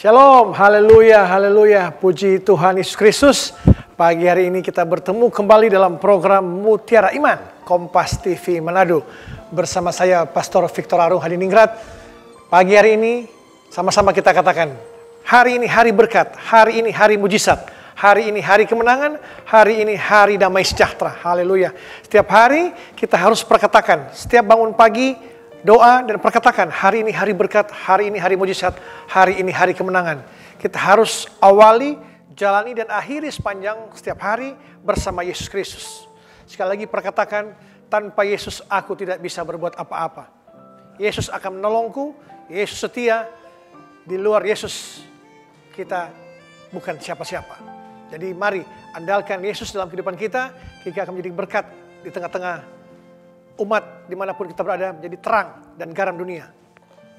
Shalom, haleluya, haleluya, puji Tuhan Yesus Kristus. Pagi hari ini kita bertemu kembali dalam program Mutiara Iman, Kompas TV Manado. Bersama saya, Pastor Victor Arung Hadiningrat. Pagi hari ini, sama-sama kita katakan, hari ini hari berkat, hari ini hari mujizat, hari ini hari kemenangan, hari ini hari damai sejahtera. Haleluya. Setiap hari kita harus perkatakan, setiap bangun pagi, doa dan perkatakan, hari ini hari berkat, hari ini hari mujizat, hari ini hari kemenangan. Kita harus awali, jalani dan akhiri sepanjang setiap hari bersama Yesus Kristus. Sekali lagi perkatakan, tanpa Yesus aku tidak bisa berbuat apa-apa. Yesus akan menolongku, Yesus setia, di luar Yesus kita bukan siapa-siapa. Jadi mari andalkan Yesus dalam kehidupan kita akan menjadi berkat di tengah-tengah umat dimanapun kita berada, menjadi terang dan garam dunia.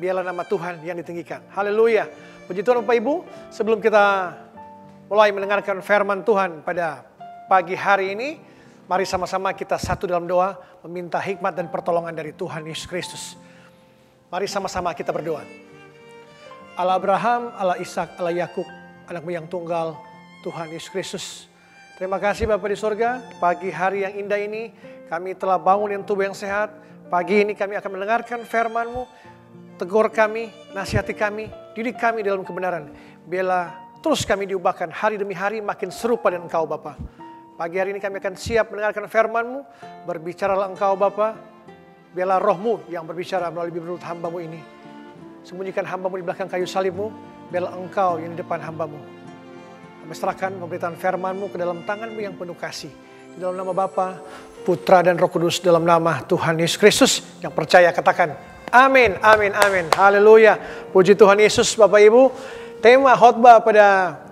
Biarlah nama Tuhan yang ditinggikan. Haleluya. Puji Tuhan Bapak Ibu, sebelum kita mulai mendengarkan firman Tuhan pada pagi hari ini, mari sama-sama kita satu dalam doa, meminta hikmat dan pertolongan dari Tuhan Yesus Kristus. Mari sama-sama kita berdoa. Allah Abraham, Allah Ishak, Allah Yakub, anakmu yang tunggal, Tuhan Yesus Kristus. Terima kasih Bapak di surga, pagi hari yang indah ini, kami telah bangun dengan tubuh yang sehat. Pagi ini kami akan mendengarkan firman-Mu. Tegur kami, nasihati kami, didik kami dalam kebenaran. Biarlah terus kami diubahkan hari demi hari makin serupa dengan Engkau Bapa. Pagi hari ini kami akan siap mendengarkan firman-Mu. Berbicaralah Engkau Bapa. Biarlah Roh-Mu yang berbicara melalui mulut hamba-Mu ini. Sembunyikan hamba-Mu di belakang kayu salib-Mu. Biarlah Engkau yang di depan hamba-Mu. Kami serahkan pemberitaan firman-Mu ke dalam tangan-Mu yang penuh kasih. Di dalam nama Bapa, Putra dan Roh Kudus, dalam nama Tuhan Yesus Kristus. Yang percaya katakan amin, amin, amin. Haleluya. Puji Tuhan Yesus Bapak Ibu. Tema khotbah pada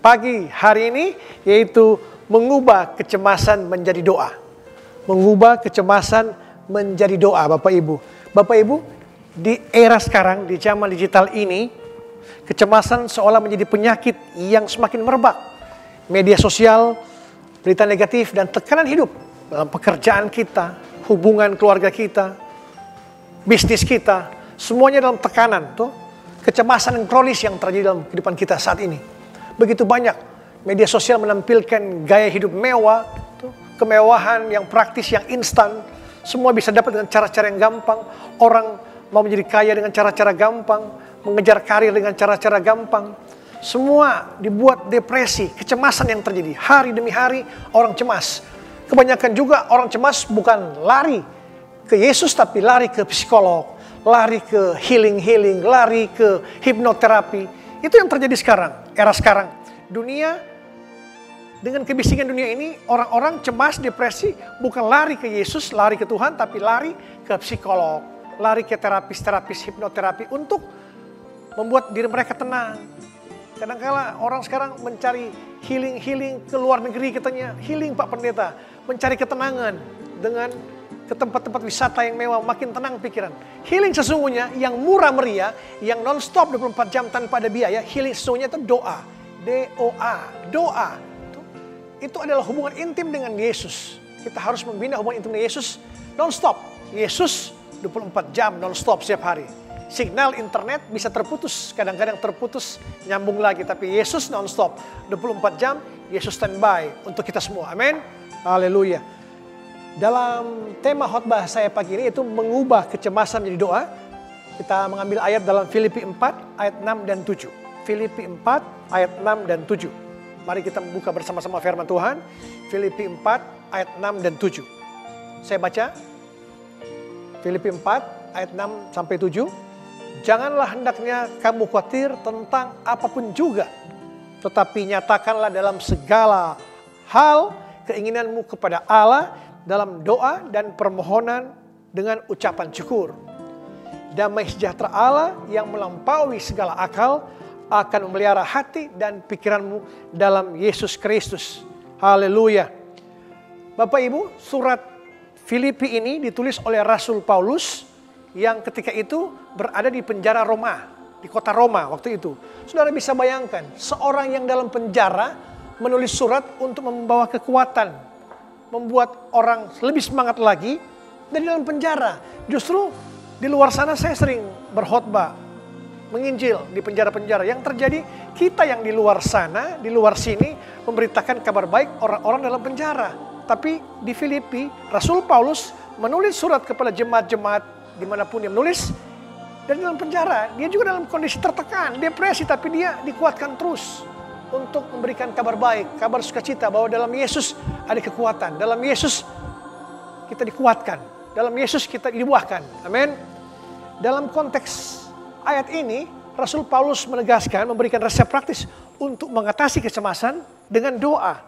pagi hari ini yaitu mengubah kecemasan menjadi doa. Mengubah kecemasan menjadi doa Bapak Ibu. Bapak Ibu, di era sekarang, di zaman digital ini, kecemasan seolah menjadi penyakit yang semakin merebak. Media sosial, berita negatif dan tekanan hidup dalam pekerjaan kita, hubungan keluarga kita, bisnis kita, semuanya dalam tekanan tuh, kecemasan yang kronis yang terjadi dalam kehidupan kita saat ini. Begitu banyak media sosial menampilkan gaya hidup mewah, tuh, kemewahan yang praktis, yang instan, semua bisa dapat dengan cara-cara yang gampang. Orang mau menjadi kaya dengan cara-cara gampang, mengejar karir dengan cara-cara gampang. Semua dibuat depresi, kecemasan yang terjadi. Hari demi hari orang cemas. Kebanyakan juga orang cemas bukan lari ke Yesus tapi lari ke psikolog, lari ke healing, lari ke hipnoterapi. Itu yang terjadi sekarang, era sekarang. Dunia, dengan kebisingan dunia ini, orang-orang cemas, depresi, bukan lari ke Yesus, lari ke Tuhan, tapi lari ke psikolog, lari ke terapis, hipnoterapi untuk membuat diri mereka tenang. Kadang-kala orang sekarang mencari healing ke luar negeri katanya. Healing Pak Pendeta, mencari ketenangan dengan ke tempat-tempat wisata yang mewah, makin tenang pikiran. Healing sesungguhnya yang murah meriah, yang non-stop 24 jam tanpa ada biaya, healing sesungguhnya itu doa. D-O-A, doa. Itu adalah hubungan intim dengan Yesus. Kita harus membina hubungan intim dengan Yesus non-stop. Yesus 24 jam non-stop setiap hari. Signal internet bisa terputus, kadang-kadang terputus, nyambung lagi. Tapi Yesus non-stop, 24 jam, Yesus standby untuk kita semua. Amin. Haleluya. Dalam tema khotbah saya pagi ini itu mengubah kecemasan menjadi doa. Kita mengambil ayat dalam Filipi 4 ayat 6 dan 7. Filipi 4 ayat 6 dan 7. Mari kita membuka bersama-sama firman Tuhan. Filipi 4 ayat 6 dan 7. Saya baca. Filipi 4 ayat 6 sampai 7. Janganlah hendaknya kamu khawatir tentang apapun juga, tetapi nyatakanlah dalam segala hal keinginanmu kepada Allah dalam doa dan permohonan dengan ucapan syukur. Damai sejahtera Allah yang melampaui segala akal akan memelihara hati dan pikiranmu dalam Yesus Kristus. Haleluya. Bapak Ibu, surat Filipi ini ditulis oleh Rasul Paulus yang ketika itu berada di penjara Roma, di kota Roma waktu itu. Saudara bisa bayangkan, seorang yang dalam penjara menulis surat untuk membawa kekuatan, membuat orang lebih semangat lagi. Dan di dalam penjara, justru di luar sana saya sering berkhotbah menginjil di penjara-penjara. Yang terjadi, kita yang di luar sana, di luar sini, memberitakan kabar baik orang-orang dalam penjara. Tapi di Filipi, Rasul Paulus menulis surat kepada jemaat-jemaat dimanapun dia menulis. Dan dalam penjara, dia juga dalam kondisi tertekan, depresi, tapi dia dikuatkan terus untuk memberikan kabar baik, kabar sukacita bahwa dalam Yesus ada kekuatan. Dalam Yesus kita dikuatkan. Dalam Yesus kita dibuahkan. Amin. Dalam konteks ayat ini, Rasul Paulus menegaskan, memberikan resep praktis untuk mengatasi kecemasan dengan doa.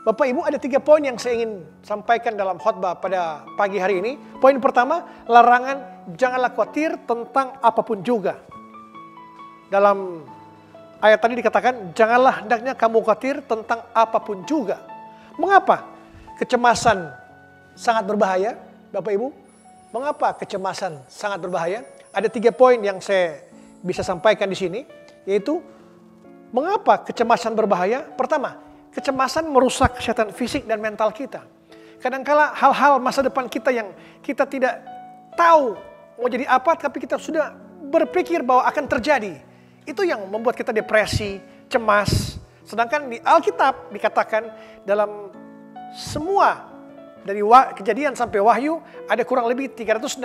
Bapak Ibu, ada 3 poin yang saya ingin sampaikan dalam khotbah pada pagi hari ini. Poin pertama, larangan janganlah khawatir tentang apapun juga. Dalam ayat tadi dikatakan, janganlah hendaknya kamu khawatir tentang apapun juga. Mengapa kecemasan sangat berbahaya, Bapak Ibu? Mengapa kecemasan sangat berbahaya? Ada 3 poin yang saya bisa sampaikan di sini, yaitu mengapa kecemasan berbahaya? Pertama, kecemasan merusak kesehatan fisik dan mental kita. Kadangkala hal-hal masa depan kita yang kita tidak tahu mau jadi apa, tapi kita sudah berpikir bahwa akan terjadi. Itu yang membuat kita depresi, cemas. Sedangkan di Alkitab dikatakan dalam semua dari Kejadian sampai Wahyu ada kurang lebih 365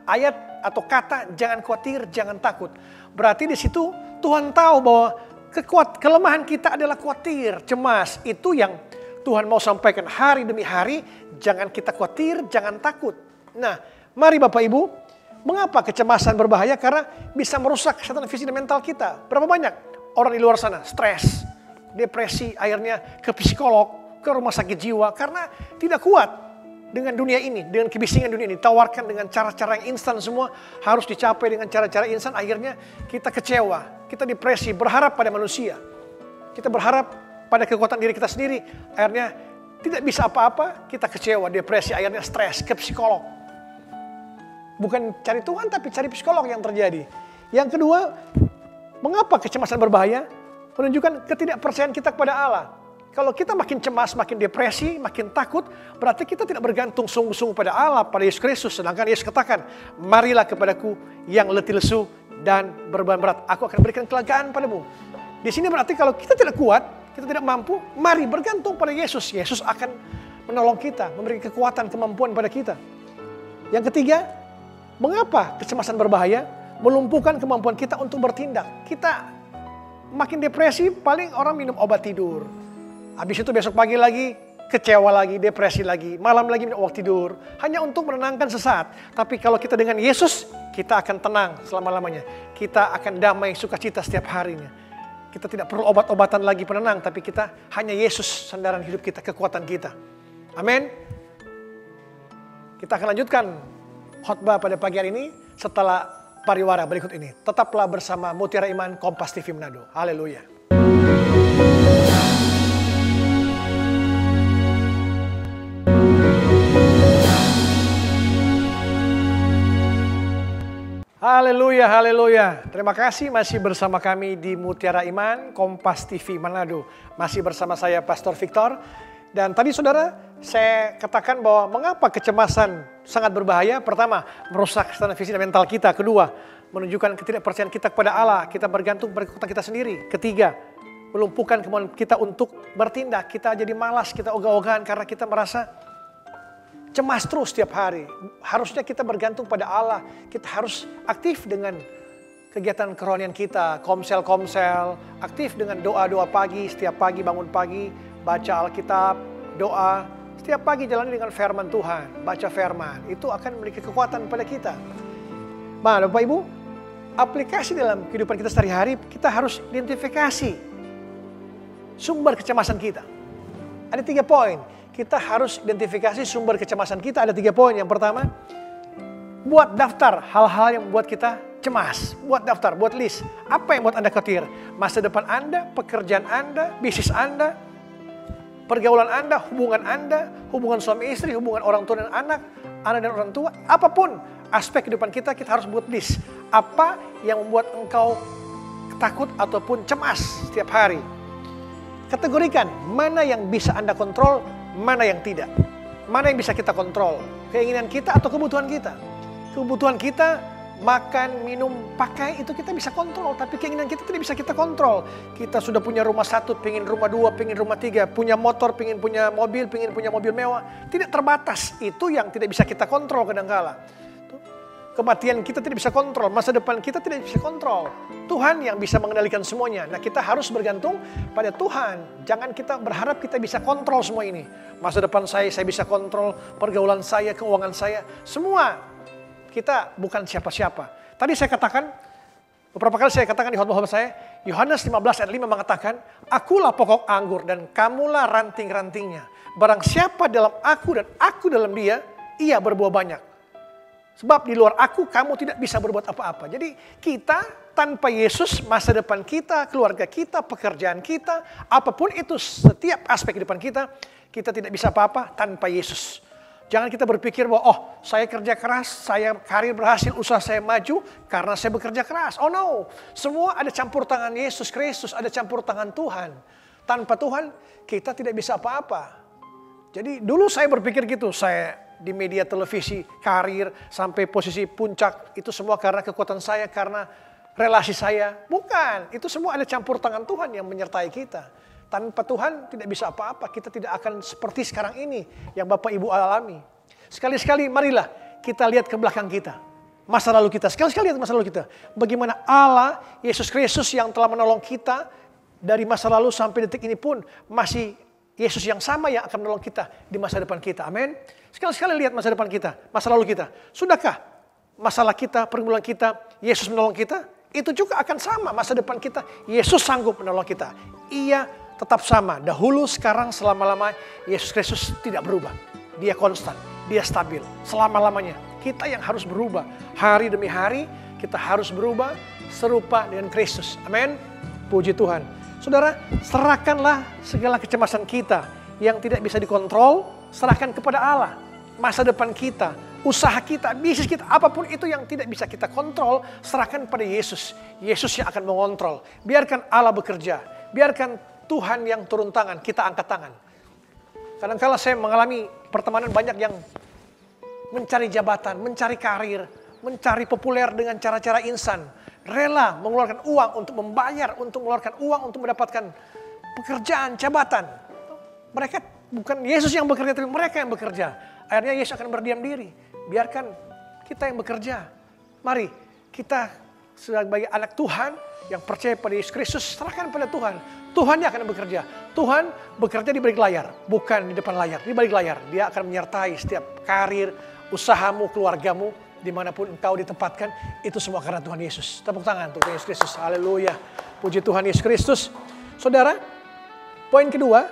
ayat atau kata jangan khawatir, jangan takut. Berarti di situ Tuhan tahu bahwa kelemahan kita adalah khawatir, cemas. Itu yang Tuhan mau sampaikan hari demi hari. Jangan kita khawatir, jangan takut. Nah, mari Bapak Ibu, mengapa kecemasan berbahaya? Karena bisa merusak kesehatan fisik dan mental kita. Berapa banyak orang di luar sana stres, depresi, akhirnya ke psikolog, ke rumah sakit jiwa. Karena tidak kuat dengan dunia ini, dengan kebisingan dunia ini. Tawarkan dengan cara-cara yang instan semua, harus dicapai dengan cara-cara instan. Akhirnya kita kecewa. Kita depresi, berharap pada manusia. Kita berharap pada kekuatan diri kita sendiri. Akhirnya tidak bisa apa-apa, kita kecewa, depresi, akhirnya stres, ke psikolog. Bukan cari Tuhan, tapi cari psikolog yang terjadi. Yang kedua, mengapa kecemasan berbahaya? Menunjukkan ketidakpercayaan kita kepada Allah. Kalau kita makin cemas, makin depresi, makin takut, berarti kita tidak bergantung sungguh-sungguh pada Allah, pada Yesus Kristus. Sedangkan Yesus katakan, marilah kepadaku yang letih lesu dan beban berat, aku akan berikan kelegaan padamu. Di sini berarti kalau kita tidak kuat, kita tidak mampu, mari bergantung pada Yesus. Yesus akan menolong kita, memberikan kekuatan, kemampuan pada kita. Yang ketiga, mengapa kecemasan berbahaya? Melumpuhkan kemampuan kita untuk bertindak. Kita makin depresi, paling orang minum obat tidur. Habis itu besok pagi lagi, kecewa lagi, depresi lagi, malam lagi minum obat tidur. Hanya untuk menenangkan sesaat. Tapi kalau kita dengan Yesus, kita akan tenang selama-lamanya. Kita akan damai, sukacita setiap harinya. Kita tidak perlu obat-obatan lagi penenang, tapi kita hanya Yesus, sandaran hidup kita, kekuatan kita. Amin. Kita akan lanjutkan khotbah pada pagi hari ini setelah pariwara berikut ini. Tetaplah bersama Mutiara Iman Kompas TV Manado. Haleluya. Haleluya, haleluya. Terima kasih masih bersama kami di Mutiara Iman Kompas TV Manado. Masih bersama saya Pastor Victor. Dan tadi saudara, saya katakan bahwa mengapa kecemasan sangat berbahaya. Pertama, merusak kesehatan fisik dan mental kita. Kedua, menunjukkan ketidakpercayaan kita kepada Allah. Kita bergantung pada kekuatan kita sendiri. Ketiga, melumpuhkan kemampuan kita untuk bertindak. Kita jadi malas, kita ogah-ogahan karena kita merasa cemas terus setiap hari. Harusnya kita bergantung pada Allah. Kita harus aktif dengan kegiatan kerohanian kita. Komsel-komsel, aktif dengan doa-doa pagi. Setiap pagi bangun pagi, baca Alkitab, doa. Setiap pagi jalani dengan firman Tuhan. Baca firman. Itu akan memiliki kekuatan pada kita. Nah, Bapak Ibu, aplikasi dalam kehidupan kita sehari-hari, kita harus identifikasi sumber kecemasan kita. Ada 3 poin. Kita harus identifikasi sumber kecemasan kita. Ada 3 poin. Yang pertama, buat daftar hal-hal yang membuat kita cemas. Buat daftar, buat list. Apa yang membuat Anda khawatir? Masa depan Anda, pekerjaan Anda, bisnis Anda, pergaulan Anda, hubungan suami istri, hubungan orang tua dan anak dan orang tua. Apapun aspek kehidupan kita, kita harus buat list. Apa yang membuat engkau takut ataupun cemas setiap hari? Kategorikan mana yang bisa Anda kontrol, mana yang tidak. Mana yang bisa kita kontrol? Keinginan kita atau kebutuhan kita? Kebutuhan kita Makan, minum, pakai itu kita bisa kontrol. Tapi keinginan kita tidak bisa kita kontrol. Kita sudah punya rumah 1, pengen rumah 2, pengen rumah 3. Punya motor, pengen punya mobil, pengen punya mobil mewah. Tidak terbatas. Itu yang tidak bisa kita kontrol kadangkala. Kematian kita tidak bisa kontrol. Masa depan kita tidak bisa kontrol. Tuhan yang bisa mengendalikan semuanya. Nah, kita harus bergantung pada Tuhan. Jangan kita berharap kita bisa kontrol semua ini. Masa depan saya bisa kontrol. Pergaulan saya, keuangan saya. Semua. Kita bukan siapa-siapa. Tadi saya katakan, beberapa kali saya katakan di khotbah saya, Yohanes 15 ayat 5 mengatakan, akulah pokok anggur dan kamulah ranting-rantingnya. Barang siapa dalam aku dan aku dalam dia, ia berbuah banyak. Sebab di luar aku kamu tidak bisa berbuat apa-apa. Jadi kita tanpa Yesus, masa depan kita, keluarga kita, pekerjaan kita, apapun itu setiap aspek kehidupan kita, kita tidak bisa apa-apa tanpa Yesus. Jangan kita berpikir bahwa saya kerja keras, saya karir berhasil, usaha saya maju karena saya bekerja keras. Oh no, semua ada campur tangan Yesus Kristus, ada campur tangan Tuhan. Tanpa Tuhan kita tidak bisa apa-apa. Jadi dulu saya berpikir gitu, saya di media televisi, karir, sampai posisi puncak, itu semua karena kekuatan saya, karena relasi saya. Bukan, itu semua ada campur tangan Tuhan yang menyertai kita. Tanpa Tuhan tidak bisa apa-apa, kita tidak akan seperti sekarang ini yang Bapak Ibu alami. Sekali-sekali marilah kita lihat ke belakang kita. Masa lalu kita, sekali-sekali lihat masa lalu kita. Bagaimana Allah, Yesus Kristus yang telah menolong kita dari masa lalu sampai detik ini pun masih Yesus yang sama yang akan menolong kita di masa depan kita. Amin. Sekali-sekali lihat masa depan kita, masa lalu kita. Sudahkah masalah kita, pergumulan kita, Yesus menolong kita? Itu juga akan sama masa depan kita. Yesus sanggup menolong kita. Ia tetap sama. Dahulu, sekarang, selama-lama Yesus Kristus tidak berubah. Dia konstan, dia stabil. Selama-lamanya. Kita yang harus berubah. Hari demi hari kita harus berubah serupa dengan Kristus. Amin. Puji Tuhan. Saudara, serahkanlah segala kecemasan kita yang tidak bisa dikontrol, serahkan kepada Allah. Masa depan kita, usaha kita, bisnis kita, apapun itu yang tidak bisa kita kontrol, serahkan pada Yesus. Yesus yang akan mengontrol. Biarkan Allah bekerja. Biarkan Tuhan yang turun tangan, kita angkat tangan. Kadang-kala saya mengalami pertemanan banyak yang mencari jabatan, mencari karir, mencari populer dengan cara-cara instan. Rela mengeluarkan uang untuk membayar, untuk mengeluarkan uang untuk mendapatkan pekerjaan, jabatan. Mereka bukan Yesus yang bekerja, tapi mereka yang bekerja. Akhirnya Yesus akan berdiam diri. Biarkan kita yang bekerja. Mari kita sebagai anak Tuhan yang percaya pada Yesus Kristus, serahkan pada Tuhan. Tuhan yang akan bekerja. Tuhan bekerja di balik layar, bukan di depan layar. Di balik layar, Dia akan menyertai setiap karir, usahamu, keluargamu, dimanapun engkau ditempatkan, itu semua karena Tuhan Yesus. Tepuk tangan untuk Yesus Kristus. Haleluya. Puji Tuhan Yesus Kristus. Saudara, poin kedua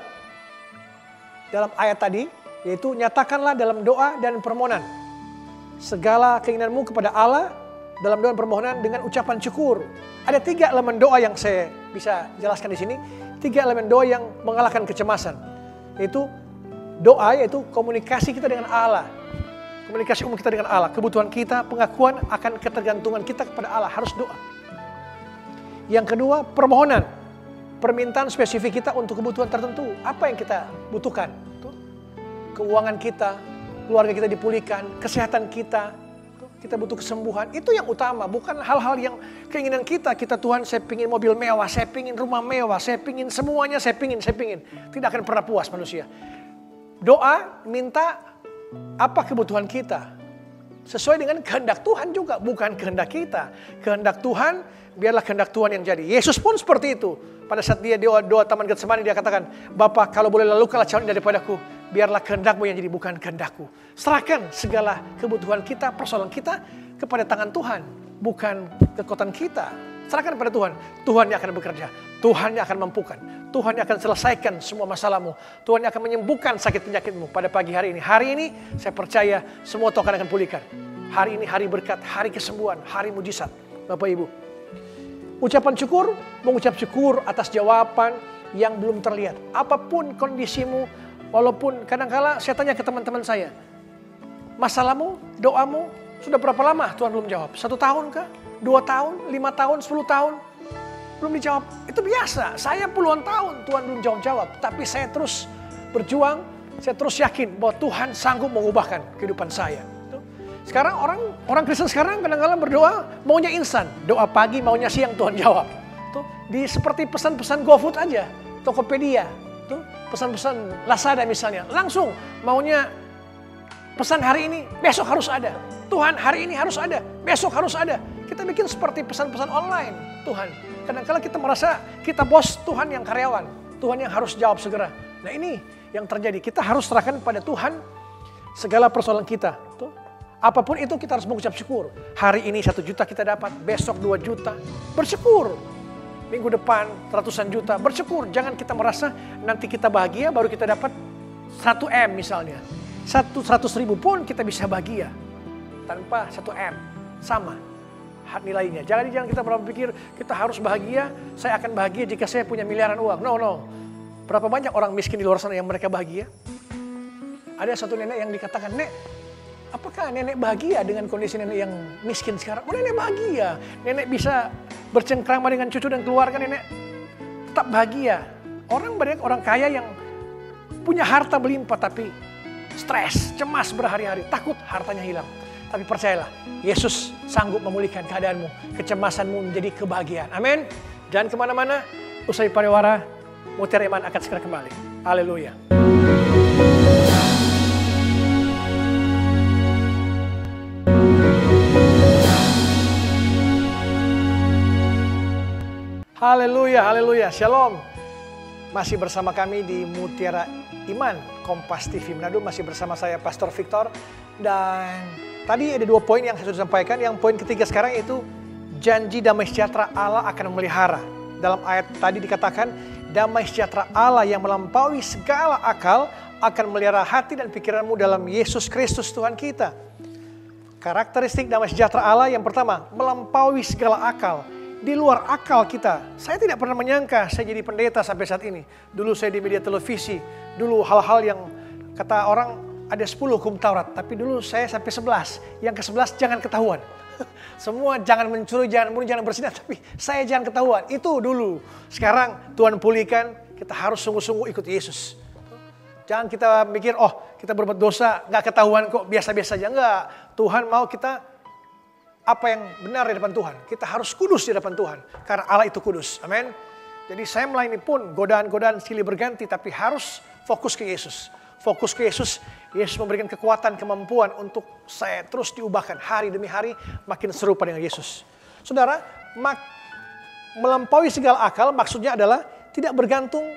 dalam ayat tadi, yaitu nyatakanlah dalam doa dan permohonan segala keinginanmu kepada Allah dalam doa dan permohonan dengan ucapan syukur. Ada 3 elemen doa yang saya bisa jelaskan di sini. 3 elemen doa yang mengalahkan kecemasan. Yaitu doa, yaitu komunikasi kita dengan Allah. Komunikasi umum kita dengan Allah, kebutuhan kita, pengakuan akan ketergantungan kita kepada Allah, harus doa. Yang kedua, permohonan. Permintaan spesifik kita untuk kebutuhan tertentu. Apa yang kita butuhkan? Keuangan kita, keluarga kita dipulihkan, kesehatan kita butuh kesembuhan. Itu yang utama, bukan hal-hal yang keinginan kita. Tuhan, saya pingin mobil mewah, saya pingin rumah mewah, saya pingin semuanya, saya pingin. Tidak akan pernah puas manusia. Doa, minta apa kebutuhan kita sesuai dengan kehendak Tuhan juga, bukan kehendak kita. Kehendak Tuhan, biarlah kehendak Tuhan yang jadi. Yesus pun seperti itu. Pada saat dia doa Taman Getsemani, dia katakan, Bapa, kalau boleh lalukanlah cawan ini daripadaku, biarlah kehendakmu yang jadi, bukan kehendakku. Serahkan segala kebutuhan kita, persoalan kita kepada tangan Tuhan, bukan kekuatan kita. Serahkan pada Tuhan. Tuhan yang akan bekerja, Tuhan yang akan mampukan, Tuhan yang akan selesaikan semua masalahmu, Tuhan yang akan menyembuhkan sakit penyakitmu pada pagi hari ini. Hari ini saya percaya semua Tuhan akan pulihkan. Hari ini hari berkat, hari kesembuhan, hari mujizat. Bapak Ibu, ucapan syukur, mengucap syukur atas jawaban yang belum terlihat. Apapun kondisimu, walaupun kadang-kala saya tanya ke teman-teman saya, masalahmu, doamu, sudah berapa lama Tuhan belum jawab? 1 tahun kah? 2 tahun? 5 tahun? 10 tahun? Belum dijawab. Itu biasa. Saya puluhan tahun Tuhan belum jawab. Tapi saya terus berjuang, saya terus yakin bahwa Tuhan sanggup mengubahkan kehidupan saya. Sekarang orang Kristen sekarang kadang-kadang berdoa maunya instan. Doa pagi maunya siang Tuhan jawab. Tuh, seperti pesan-pesan GoFood aja. Tokopedia. Tuh, pesan-pesan Lazada misalnya. Langsung maunya pesan hari ini, besok harus ada. Tuhan hari ini harus ada, besok harus ada. Kita bikin seperti pesan-pesan online Tuhan. Kadang-kadang kita merasa kita bos, Tuhan yang karyawan. Tuhan yang harus jawab segera. Nah ini yang terjadi. Kita harus serahkan pada Tuhan segala persoalan kita. Tuh. Apapun itu kita harus mengucap syukur. Hari ini 1 juta kita dapat, besok 2 juta. Bersyukur. Minggu depan ratusan juta. Bersyukur. Jangan kita merasa nanti kita bahagia baru kita dapat 1 M misalnya. 100 ribu pun kita bisa bahagia. Tanpa 1 M. Sama nilainya. Jangan kita berpikir kita harus bahagia. Saya akan bahagia jika saya punya miliaran uang. No. Berapa banyak orang miskin di luar sana yang mereka bahagia? Ada satu nenek yang dikatakan, Nek, apakah nenek bahagia dengan kondisi nenek yang miskin sekarang? Oh, nenek bahagia. Nenek bisa bercengkrama dengan cucu dan keluarga, nenek tetap bahagia. Banyak orang kaya yang punya harta berlimpah tapi stres, cemas berhari-hari, takut hartanya hilang. Tapi percayalah, Yesus sanggup memulihkan keadaanmu, kecemasanmu menjadi kebahagiaan. Amin. Jangan kemana-mana, usai pariwara, Mutiara Iman akan segera kembali. Haleluya. Haleluya, haleluya, shalom. Masih bersama kami di Mutiara Iman, Kompas TV Manado. Masih bersama saya, Pastor Victor. Dan tadi ada 2 poin yang saya sudah sampaikan. Yang poin ketiga sekarang itu janji damai sejahtera Allah akan memelihara. Dalam ayat tadi dikatakan, damai sejahtera Allah yang melampaui segala akal akan memelihara hati dan pikiranmu dalam Yesus Kristus Tuhan kita. Karakteristik damai sejahtera Allah yang pertama, melampaui segala akal. Di luar akal kita. Saya tidak pernah menyangka saya jadi pendeta sampai saat ini. Dulu saya di media televisi. Dulu hal-hal yang kata orang ada 10 hukum Taurat. Tapi dulu saya sampai 11. Yang ke-11 jangan ketahuan. Semua jangan mencuri, jangan bunuh, jangan berzinah. Tapi saya jangan ketahuan. Itu dulu. Sekarang Tuhan pulihkan. Kita harus sungguh-sungguh ikut Yesus. Jangan kita mikir, oh kita berbuat dosa. Gak ketahuan kok, biasa-biasa aja. Enggak. Tuhan mau kita apa yang benar di depan Tuhan. Kita harus kudus di depan Tuhan. Karena Allah itu kudus. Amin. Jadi saya melayani pun godaan-godaan silih berganti. Tapi harus fokus ke Yesus. Fokus ke Yesus. Yesus memberikan kekuatan, kemampuan untuk saya terus diubahkan. Hari demi hari makin serupa dengan Yesus. Saudara, melampaui segala akal maksudnya adalah tidak bergantung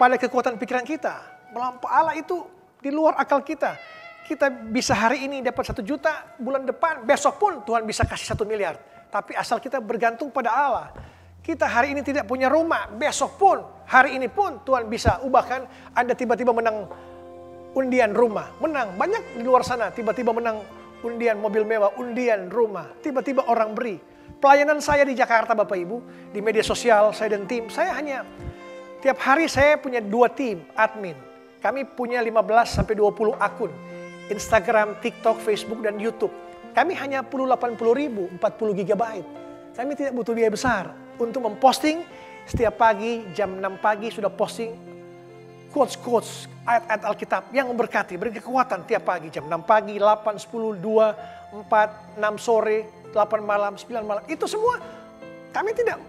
pada kekuatan pikiran kita. Melampaui Allah itu di luar akal kita. Kita bisa hari ini dapat 1 juta, bulan depan, besok pun Tuhan bisa kasih 1 miliar. Tapi asal kita bergantung pada Allah. Kita hari ini tidak punya rumah, besok pun, hari ini pun Tuhan bisa ubahkan. Anda tiba-tiba menang undian rumah, menang. Banyak di luar sana tiba-tiba menang undian mobil mewah, undian rumah. Tiba-tiba orang beri. Pelayanan saya di Jakarta Bapak Ibu, di media sosial saya dan tim, saya hanya tiap hari saya punya 2 tim admin. Kami punya 15-20 akun. Instagram, TikTok, Facebook, dan YouTube. Kami hanya perlu 80.000, 40 GB. Kami tidak butuh biaya besar untuk memposting setiap pagi, jam 6 pagi sudah posting quotes-quotes, ayat-ayat Alkitab yang memberkati, beri kekuatan tiap pagi. Jam 6 pagi, 8, 10, 2, 4, 6 sore, 8 malam, 9 malam. Itu semua kami tidak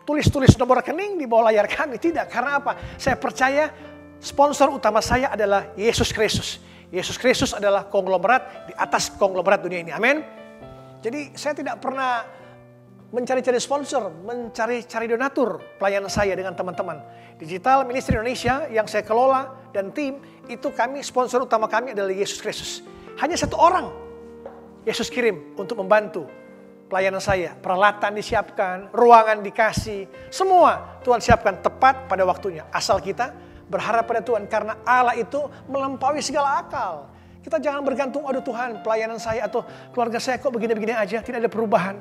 tulis-tulis nomor rekening di bawah layar kami. Tidak, karena apa? Saya percaya sponsor utama saya adalah Yesus Kristus. Yesus Kristus adalah konglomerat di atas konglomerat dunia ini. Amin. Jadi saya tidak pernah mencari-cari sponsor, mencari-cari donatur pelayanan saya dengan teman-teman. Digital Ministry Indonesia yang saya kelola dan tim, itu kami sponsor utama kami adalah Yesus Kristus. Hanya 1 orang Yesus kirim untuk membantu pelayanan saya. Peralatan disiapkan, ruangan dikasih, semua Tuhan siapkan tepat pada waktunya. Asal kita berharap pada Tuhan, karena Allah itu melampaui segala akal. Kita jangan bergantung, aduh Tuhan, pelayanan saya atau keluarga saya kok begini-begini aja, tidak ada perubahan.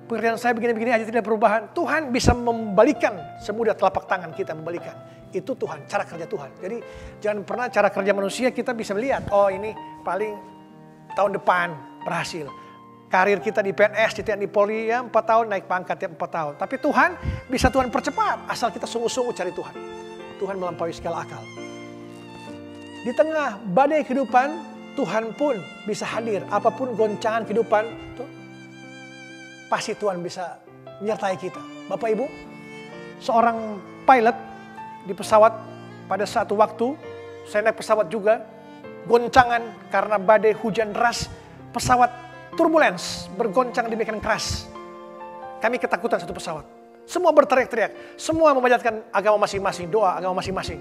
Pekerjaan saya begini-begini aja, tidak ada perubahan. Tuhan bisa membalikan semudah telapak tangan kita membalikan. Itu Tuhan, cara kerja Tuhan. Jadi jangan pernah cara kerja manusia kita bisa melihat, oh ini paling tahun depan berhasil. Karir kita di PNS, di TNI Polri ya 4 tahun, naik pangkat ya 4 tahun. Tapi Tuhan bisa Tuhan percepat, asal kita sungguh-sungguh cari Tuhan. Tuhan melampaui segala akal. Di tengah badai kehidupan, Tuhan pun bisa hadir. Apapun goncangan kehidupan, pasti Tuhan bisa menyertai kita. Bapak Ibu, seorang pilot di pesawat pada satu waktu, saya naik pesawat juga, goncangan karena badai hujan deras, pesawat turbulence, bergoncang demikian keras. Kami ketakutan satu pesawat. Semua berteriak-teriak, semua memanjatkan agama masing-masing, doa agama masing-masing.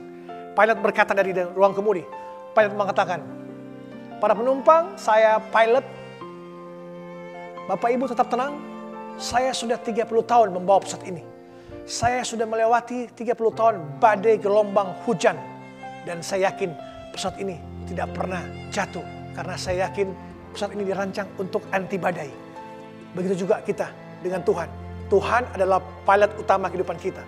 Pilot berkata dari ruang kemudi, pilot mengatakan, para penumpang, saya pilot, Bapak Ibu tetap tenang, saya sudah 30 tahun membawa pesawat ini. Saya sudah melewati 30 tahun badai gelombang hujan. Dan saya yakin pesawat ini tidak pernah jatuh. Karena saya yakin pesawat ini dirancang untuk anti badai. Begitu juga kita dengan Tuhan. Tuhan adalah pilot utama kehidupan kita.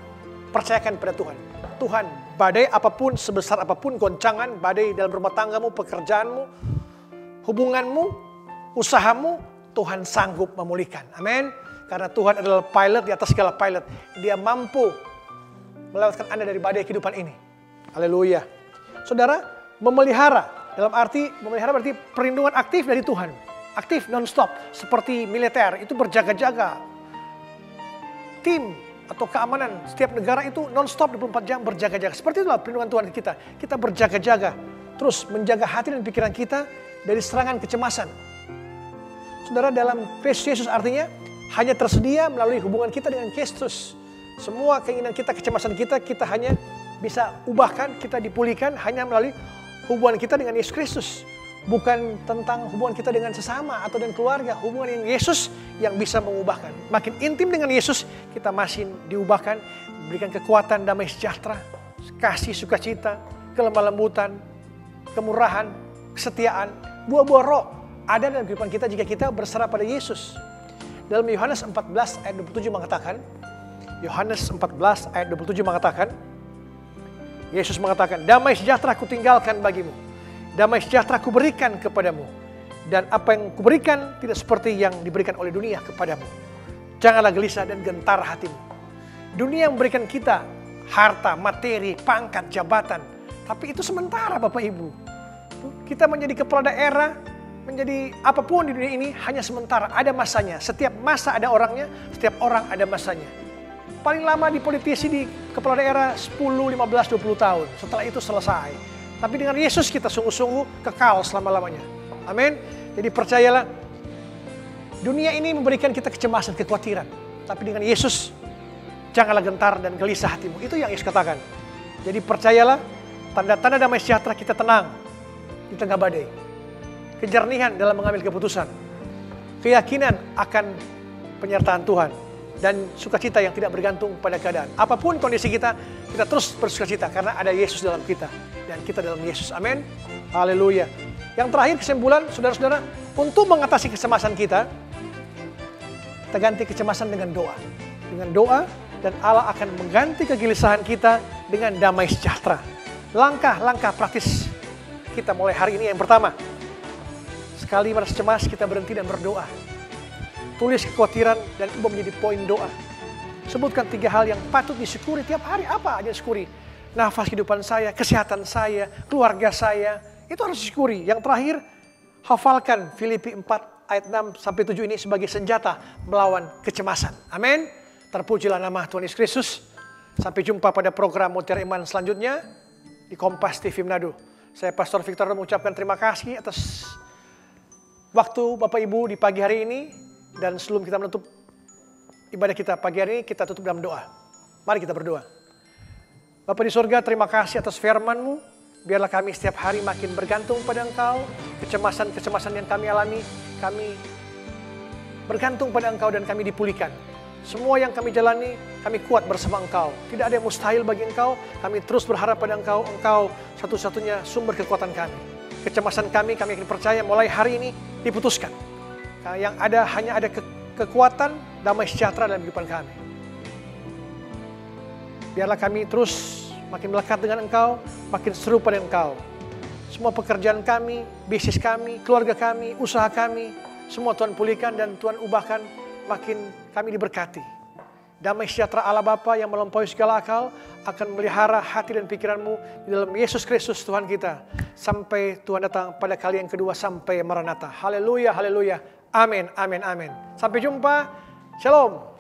Percayakan pada Tuhan. Tuhan, badai apapun, sebesar apapun goncangan, badai dalam rumah tanggamu, pekerjaanmu, hubunganmu, usahamu, Tuhan sanggup memulihkan. Amin. Karena Tuhan adalah pilot di atas segala pilot. Dia mampu melewatkan Anda dari badai kehidupan ini. Haleluya. Saudara, memelihara. Dalam arti, memelihara berarti perlindungan aktif dari Tuhan. Aktif non-stop. Seperti militer, itu berjaga-jaga. Tim atau keamanan setiap negara itu non-stop 24 jam berjaga-jaga. Seperti itulah perlindungan Tuhan kita. Kita berjaga-jaga. Terus menjaga hati dan pikiran kita dari serangan kecemasan. Saudara, dalam Kristus Yesus artinya hanya tersedia melalui hubungan kita dengan Kristus. Semua keinginan kita, kecemasan kita, kita hanya bisa ubahkan, kita dipulihkan hanya melalui hubungan kita dengan Yesus Kristus. Bukan tentang hubungan kita dengan sesama atau dengan keluarga. Hubungan dengan Yesus yang bisa mengubahkan. Makin intim dengan Yesus, kita makin diubahkan, berikan kekuatan, damai sejahtera, kasih, sukacita, kelemah lembutan, kemurahan, kesetiaan, buah-buah roh ada dalam kehidupan kita jika kita berserah pada Yesus. Dalam Yohanes 14 ayat 27 mengatakan, Yohanes 14 ayat 27 mengatakan, Yesus mengatakan, damai sejahtera kutinggalkan bagimu, damai sejahtera kuberikan kepadamu, dan apa yang kuberikan tidak seperti yang diberikan oleh dunia kepadamu. Janganlah gelisah dan gentar hatimu. Dunia memberikan kita harta, materi, pangkat, jabatan, tapi itu sementara Bapak Ibu. Kita menjadi kepala daerah, menjadi apapun di dunia ini hanya sementara, ada masanya. Setiap masa ada orangnya, setiap orang ada masanya. Paling lama di politisi, di kepala daerah 10, 15, 20 tahun. Setelah itu selesai. Tapi dengan Yesus kita sungguh-sungguh kekal selama-lamanya. Amin. Jadi percayalah, dunia ini memberikan kita kecemasan, kekhawatiran. Tapi dengan Yesus, janganlah gentar dan gelisah hatimu. Itu yang Yesus katakan. Jadi percayalah, tanda-tanda damai sejahtera kita tenang di tengah badai. Kejernihan dalam mengambil keputusan, keyakinan akan penyertaan Tuhan, dan sukacita yang tidak bergantung pada keadaan. Apapun kondisi kita, kita terus bersukacita karena ada Yesus dalam kita dan kita dalam Yesus. Amin. Haleluya. Yang terakhir kesimpulan, saudara-saudara, untuk mengatasi kecemasan kita ganti kecemasan dengan doa. Dengan doa, dan Allah akan mengganti kegelisahan kita dengan damai sejahtera. Langkah-langkah praktis kita mulai hari ini. Yang pertama, sekali merasa cemas, kita berhenti dan berdoa. Tulis kekhawatiran dan ubah menjadi poin doa. Sebutkan 3 hal yang patut disyukuri tiap hari. Apa aja syukuri? Nafas kehidupan saya, kesehatan saya, keluarga saya. Itu harus disyukuri. Yang terakhir, hafalkan Filipi 4 ayat 6-7 ini sebagai senjata melawan kecemasan. Amin. Terpujilah nama Tuhan Yesus Kristus. Sampai jumpa pada program Mutiara Iman selanjutnya di Kompas TV Manado. Saya Pastor Victor mengucapkan terima kasih atas waktu Bapak Ibu di pagi hari ini. Dan sebelum kita menutup ibadah kita pagi hari ini, kita tutup dalam doa. Mari kita berdoa. Bapa di surga, terima kasih atas firman-Mu. Biarlah kami setiap hari makin bergantung pada Engkau. Kecemasan-kecemasan yang kami alami, kami bergantung pada Engkau dan kami dipulihkan. Semua yang kami jalani, kami kuat bersama Engkau. Tidak ada yang mustahil bagi Engkau. Kami terus berharap pada Engkau. Engkau satu-satunya sumber kekuatan kami. Kecemasan kami yakin percaya mulai hari ini diputuskan. Yang ada hanya ada kekuatan, damai sejahtera dalam kehidupan kami. Biarlah kami terus makin melekat dengan Engkau, makin serupa dengan Engkau. Semua pekerjaan kami, bisnis kami, keluarga kami, usaha kami, semua Tuhan pulihkan dan Tuhan ubahkan, makin kami diberkati. Damai sejahtera Allah Bapa yang melampaui segala akal akan melihara hati dan pikiranmu di dalam Yesus Kristus Tuhan kita. Sampai Tuhan datang pada kali yang kedua sampai Maranatha. Haleluya, haleluya. Amin, amin, amin. Sampai jumpa. Shalom.